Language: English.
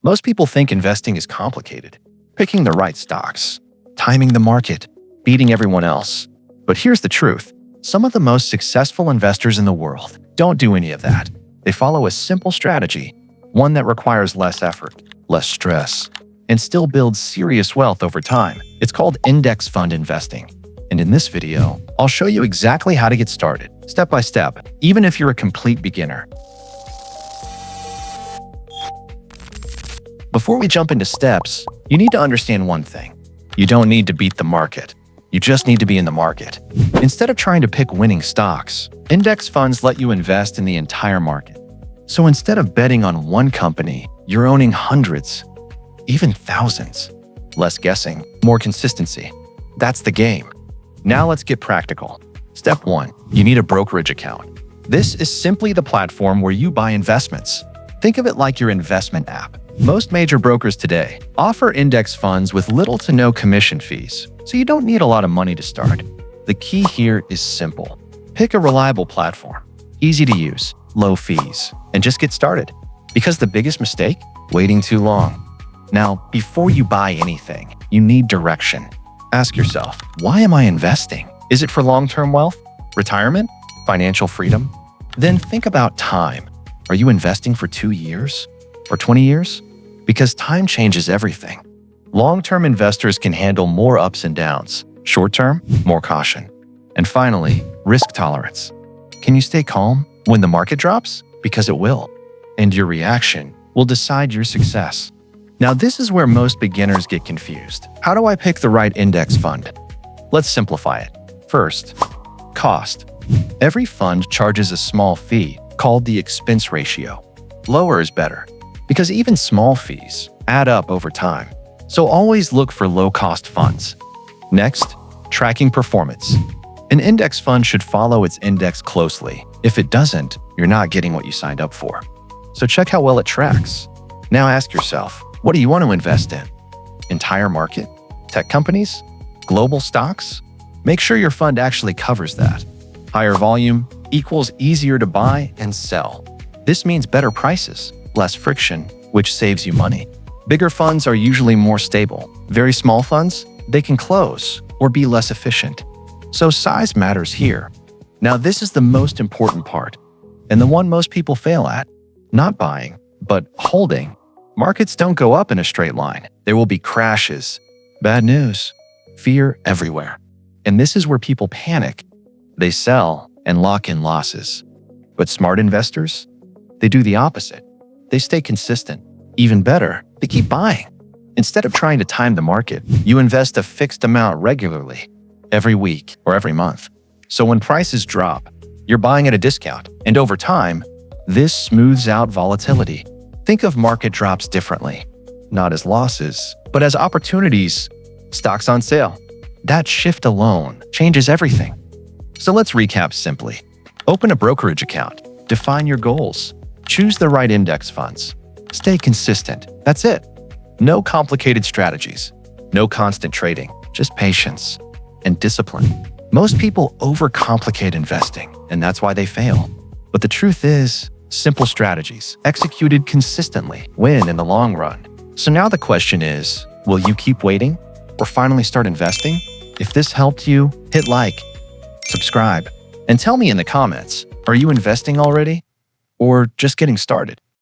Most people think investing is complicated. Picking the right stocks, timing the market, beating everyone else. But here's the truth. Some of the most successful investors in the world don't do any of that. They follow a simple strategy, one that requires less effort, less stress, and still builds serious wealth over time. It's called index fund investing. And in this video, I'll show you exactly how to get started, step by step, even if you're a complete beginner. Before we jump into steps, you need to understand one thing. You don't need to beat the market. You just need to be in the market. Instead of trying to pick winning stocks, index funds let you invest in the entire market. So instead of betting on one company, you're owning hundreds, even thousands. Less guessing, more consistency. That's the game. Now let's get practical. Step 1. You need a brokerage account. This is simply the platform where you buy investments. Think of it like your investment app. Most major brokers today offer index funds with little to no commission fees, so you don't need a lot of money to start. The key here is simple. Pick a reliable platform, easy to use, low fees, and just get started. Because the biggest mistake? Waiting too long. Now, before you buy anything, you need direction. Ask yourself, why am I investing? Is it for long-term wealth, retirement, financial freedom? Then think about time. Are you investing for 2 years or 20 years? Because time changes everything. Long-term investors can handle more ups and downs. Short-term, more caution. And finally, risk tolerance. Can you stay calm when the market drops? Because it will. And your reaction will decide your success. Now, this is where most beginners get confused. How do I pick the right index fund? Let's simplify it. First, cost. Every fund charges a small fee called the expense ratio. Lower is better, because even small fees add up over time. So always look for low-cost funds. Next, tracking performance. An index fund should follow its index closely. If it doesn't, you're not getting what you signed up for. So check how well it tracks. Now ask yourself, what do you want to invest in? Entire market? Tech companies? Global stocks? Make sure your fund actually covers that. Higher volume equals easier to buy and sell. This means better prices, less friction, which saves you money. Bigger funds are usually more stable. Very small funds, they can close or be less efficient. So size matters here. Now this is the most important part, and the one most people fail at. Not buying, but holding. Markets don't go up in a straight line. There will be crashes, bad news, fear everywhere. And this is where people panic. They sell and lock in losses. But smart investors, they do the opposite. They stay consistent. Even better, they keep buying. Instead of trying to time the market, you invest a fixed amount regularly, every week or every month. So when prices drop, you're buying at a discount. And over time, this smooths out volatility. Think of market drops differently, not as losses, but as opportunities, stocks on sale. That shift alone changes everything. So let's recap simply. Open a brokerage account, define your goals, choose the right index funds, stay consistent. That's it. No complicated strategies, no constant trading, just patience and discipline. Most people overcomplicate investing, and that's why they fail. But the truth is, simple strategies, executed consistently, win in the long run. So now the question is, will you keep waiting or finally start investing? If this helped you, hit like, subscribe, and tell me in the comments, are you investing already or just getting started?